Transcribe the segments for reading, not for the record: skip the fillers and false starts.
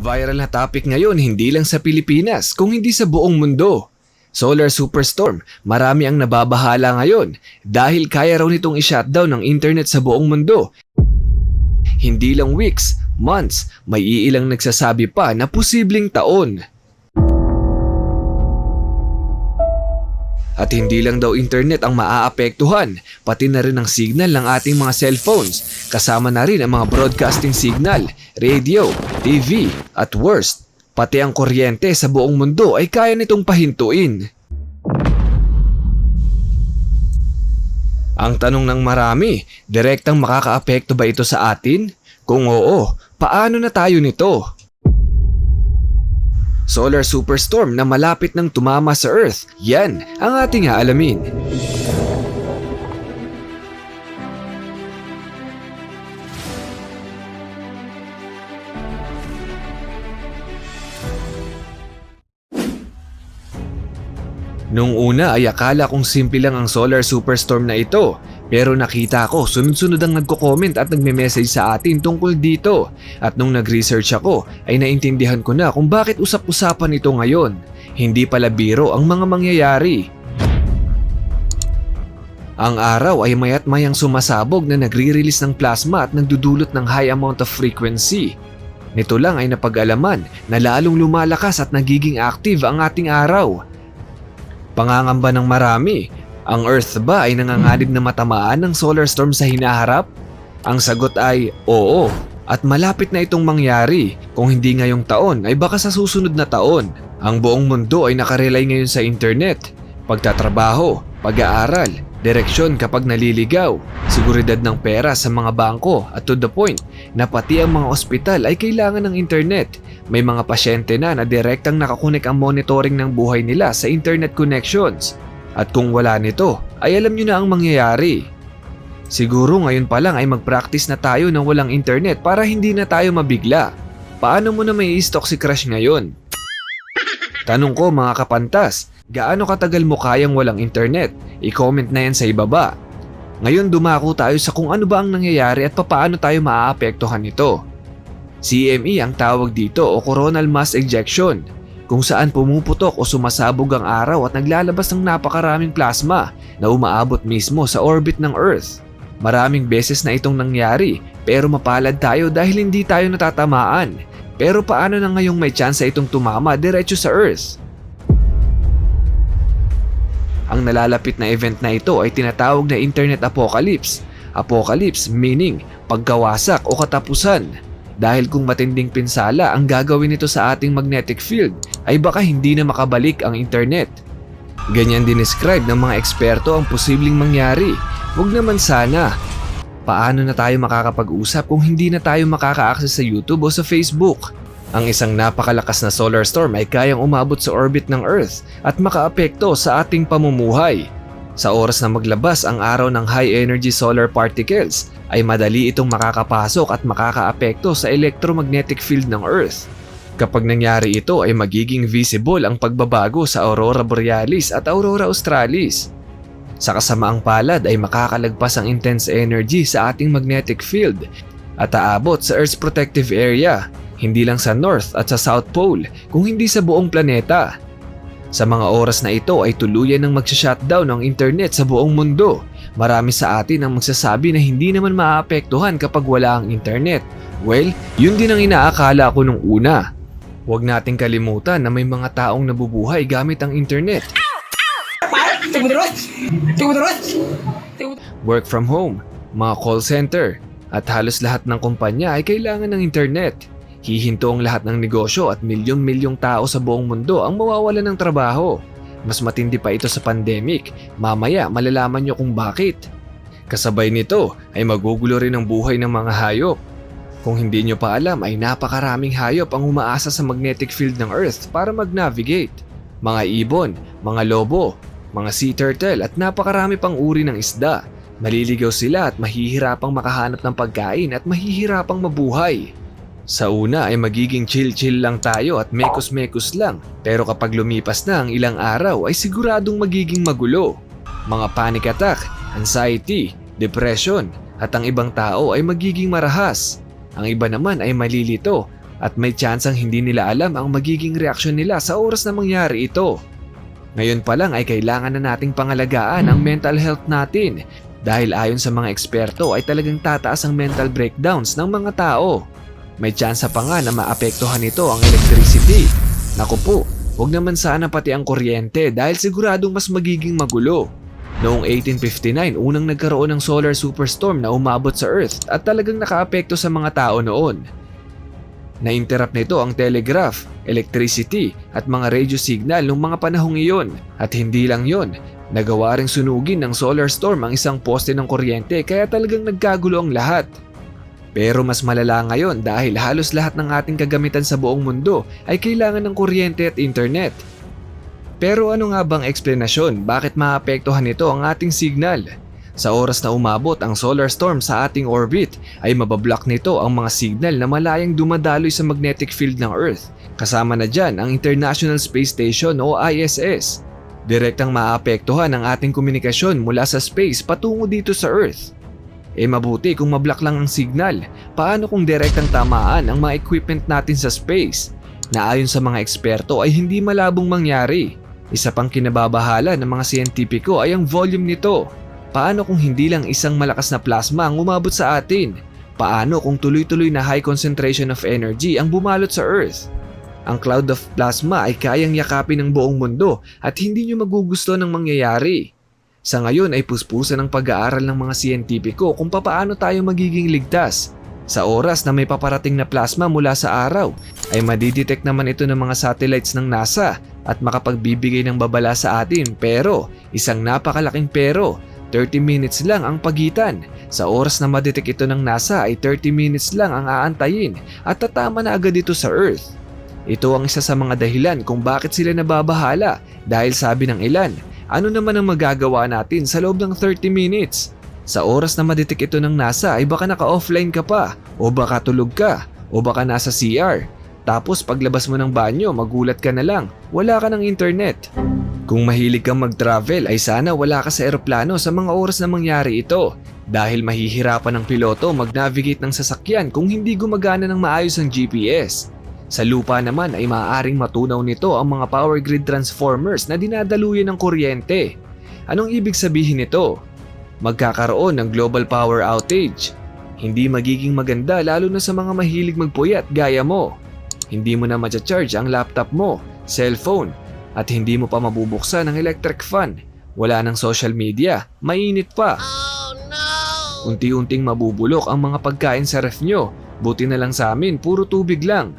Viral na topic ngayon hindi lang sa Pilipinas kung hindi sa buong mundo. Solar superstorm, marami ang nababahala ngayon dahil kaya raw nitong i-shutdown ng internet sa buong mundo. Hindi lang weeks, months, may iilang nagsasabi pa na posibleng taon. At hindi lang daw internet ang maaapektuhan, pati na rin ang signal ng ating mga cellphones, kasama na rin ang mga broadcasting signal, radio, TV, at worst, pati ang kuryente sa buong mundo ay kaya nitong pahintuin. Ang tanong ng marami, direktang makakaapekto ba ito sa atin? Kung oo, paano na tayo nito? Solar superstorm na malapit nang tumama sa Earth, yan ang ating aalamin. Nung una ay akala kong simple lang ang solar superstorm na ito, pero nakita ko sunod-sunod ang nagko-comment at nagme-message sa atin tungkol dito. At nung nag-research ako ay naintindihan ko na kung bakit usap-usapan ito ngayon. Hindi pala biro ang mga mangyayari. Ang araw ay mayat mayang sumasabog na nagre-release ng plasma at nagdudulot ng high amount of frequency. Nito lang ay napag-alaman na lalong lumalakas at nagiging active ang ating araw. Pangangamba ng marami, ang Earth ba ay nanganganib na matamaan ng solar storm sa hinaharap? Ang sagot ay oo, at malapit na itong mangyari. Kung hindi ngayong taon ay baka sa susunod na taon. Ang buong mundo ay nakarelay ngayon sa internet, pagtatrabaho, pag-aaral, direksyon kapag naliligaw, seguridad ng pera sa mga bangko at to the point na pati ang mga ospital ay kailangan ng internet. May mga pasyente na direktang nakakunik ang monitoring ng buhay nila sa internet connections. At kung wala nito, ay alam nyo na ang mangyayari. Siguro ngayon pa lang ay mag-practice na tayo ng walang internet para hindi na tayo mabigla. Paano mo na may i-stock si crush ngayon? Tanong ko mga kapantas, gaano katagal mo kayang walang internet? I-comment na yan sa ibaba. Ngayon dumako tayo sa kung ano ba ang nangyayari at papaano tayo maaapektuhan nito. CME ang tawag dito o coronal mass ejection, kung saan pumuputok o sumasabog ang araw at naglalabas ng napakaraming plasma na umaabot mismo sa orbit ng Earth. Maraming beses na itong nangyari pero mapalad tayo dahil hindi tayo natatamaan. Pero paano na ngayong may tsansa itong tumama diretso sa Earth? Ang nalalapit na event na ito ay tinatawag na Internet Apocalypse. Apocalypse meaning pagkawasak o katapusan. Dahil kung matinding pinsala ang gagawin nito sa ating magnetic field ay baka hindi na makabalik ang internet. Ganyan din describe ng mga eksperto ang posibleng mangyari. Huwag naman sana. Paano na tayo makakapag-usap kung hindi na tayo makaka-access sa YouTube o sa Facebook? Ang isang napakalakas na solar storm ay kayang umabot sa orbit ng Earth at makaapekto sa ating pamumuhay. Sa oras na maglabas ang araw ng high energy solar particles ay madali itong makakapasok at makakaapekto sa electromagnetic field ng Earth. Kapag nangyari ito ay magiging visible ang pagbabago sa aurora borealis at aurora australis. Sa kasamaang palad ay makakalagpas ang intense energy sa ating magnetic field at aabot sa Earth's protective area, hindi lang sa North at sa South Pole kung hindi sa buong planeta. Sa mga oras na ito ay tuluyan ng magsha-shutdown ng internet sa buong mundo. Marami sa atin ang magsasabi na hindi naman maaapektuhan kapag wala ang internet. Well, yun din ang inaakala ko nung una. Huwag nating kalimutan na may mga taong nabubuhay gamit ang internet. Work from home, mga call center, at halos lahat ng kumpanya ay kailangan ng internet. Hihinto ang lahat ng negosyo at milyong-milyong tao sa buong mundo ang mawawalan ng trabaho. Mas matindi pa ito sa pandemic, mamaya malalaman nyo kung bakit. Kasabay nito ay magugulo rin ang buhay ng mga hayop. Kung hindi nyo pa alam ay napakaraming hayop ang umaasa sa magnetic field ng Earth para mag-navigate. Mga ibon, mga lobo, mga sea turtle at napakarami pang uri ng isda. Maliligaw sila at mahihirapang makahanap ng pagkain at mahihirapang mabuhay. Sa una ay magiging chill-chill lang tayo at mekos-mekos lang, pero kapag lumipas na ang ilang araw ay siguradong magiging magulo. Mga panic attack, anxiety, depression at ang ibang tao ay magiging marahas. Ang iba naman ay malilito at may tsansang hindi nila alam ang magiging reaksyon nila sa oras na mangyari ito. Ngayon pa lang ay kailangan na nating pangalagaan ang mental health natin dahil ayon sa mga eksperto ay talagang tataas ang mental breakdowns ng mga tao. May tsansa pa nga na maapektuhan nito ang electricity. Naku po, huwag naman sana pati ang kuryente dahil siguradong mas magiging magulo. Noong 1859, unang nagkaroon ng solar superstorm na umabot sa Earth at talagang nakaapekto sa mga tao noon. Na-interrupt nito ang telegraph, electricity at mga radio signal noong mga panahong iyon. At hindi lang yon, nagawa ring sunugin ng solar storm ang isang poste ng kuryente kaya talagang nagkagulo ang lahat. Pero mas malala ngayon dahil halos lahat ng ating kagamitan sa buong mundo ay kailangan ng kuryente at internet. Pero ano nga bang eksplanasyon bakit maapektuhan nito ang ating signal? Sa oras na umabot ang solar storm sa ating orbit ay mabablock nito ang mga signal na malayang dumadaloy sa magnetic field ng Earth. Kasama na dyan ang International Space Station o ISS. Direktang maapektuhan ang ating komunikasyon mula sa space patungo dito sa Earth. Mabuti kung mablock lang ang signal, paano kung direktang tamaan ang mga equipment natin sa space? Na ayon sa mga eksperto ay hindi malabong mangyari. Isa pang kinababahala ng mga siyentipiko ay ang volume nito. Paano kung hindi lang isang malakas na plasma ang umabot sa atin? Paano kung tuloy-tuloy na high concentration of energy ang bumalot sa Earth? Ang cloud of plasma ay kayang yakapin ng buong mundo at hindi nyo magugusto ng mangyayari. Sa ngayon ay puspusan ng pag-aaral ng mga siyentipiko kung paano tayo magiging ligtas. Sa oras na may paparating na plasma mula sa araw, ay madidetect naman ito ng mga satellites ng NASA at makapagbibigay ng babala sa atin pero, isang napakalaking pero, 30 minutes lang ang pagitan. Sa oras na madetect ito ng NASA ay 30 minutes lang ang aantayin at tatama na agad ito sa Earth. Ito ang isa sa mga dahilan kung bakit sila nababahala dahil sabi ng ilan, ano naman ang magagawa natin sa loob ng 30 minutes? Sa oras na madetect ito ng NASA ay baka naka-offline ka pa o baka tulog ka o baka nasa CR. Tapos paglabas mo ng banyo magulat ka na lang, wala ka ng internet. Kung mahilig kang mag-travel ay sana wala ka sa eroplano sa mga oras na mangyari ito dahil mahihirapan ng piloto mag-navigate ng sasakyan kung hindi gumagana ng maayos ang GPS. Sa lupa naman ay maaaring matunaw nito ang mga power grid transformers na dinadaluyan ng kuryente. Anong ibig sabihin nito? Magkakaroon ng global power outage. Hindi magiging maganda lalo na sa mga mahilig magpuyat gaya mo. Hindi mo na ma-charge ang laptop mo, cellphone, at hindi mo pa mabubuksan ang electric fan. Wala ng social media, mainit pa. Oh no! Unti-unting mabubulok ang mga pagkain sa ref nyo. Buti na lang sa amin, puro tubig lang.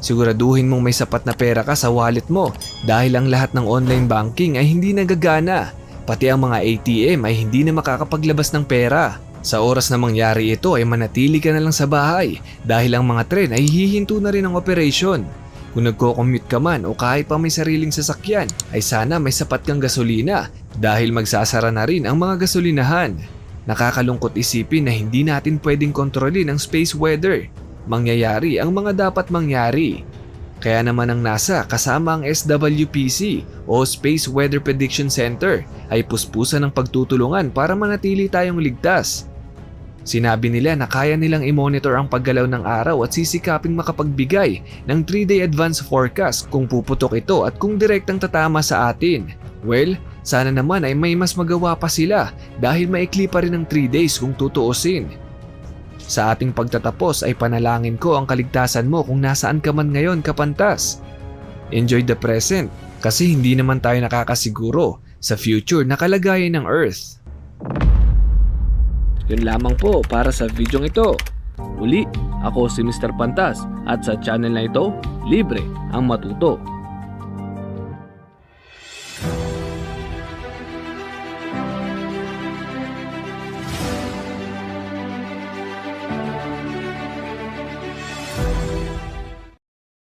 Siguraduhin mong may sapat na pera ka sa wallet mo dahil ang lahat ng online banking ay hindi nagagana. Pati ang mga ATM ay hindi na makakapaglabas ng pera. Sa oras na mangyari ito ay manatili ka na lang sa bahay dahil ang mga tren ay hihinto na rin ang operasyon. Kung nagko-commute ka man o kahit pa may sariling sasakyan ay sana may sapat kang gasolina dahil magsasara na rin ang mga gasolinahan. Nakakalungkot isipin na hindi natin pwedeng kontrolin ang space weather. Mangyayari ang mga dapat mangyari. Kaya naman ang NASA kasama ang SWPC o Space Weather Prediction Center ay puspusan ng pagtutulungan para manatili tayong ligtas. Sinabi nila na kaya nilang i-monitor ang paggalaw ng araw at sisikaping makapagbigay ng 3-day advance forecast kung puputok ito at kung direktang tatama sa atin. Well, sana naman ay may mas magawa pa sila dahil maikli pa rin ang 3 days kung tutuusin. Sa ating pagtatapos ay panalangin ko ang kaligtasan mo kung nasaan ka man ngayon kapantas. Enjoy the present kasi hindi naman tayo nakakasiguro sa future na kalagayan ng Earth. Yun lamang po para sa video ito. Muli, ako si Mr. Pantas at sa channel na ito, libre ang matuto.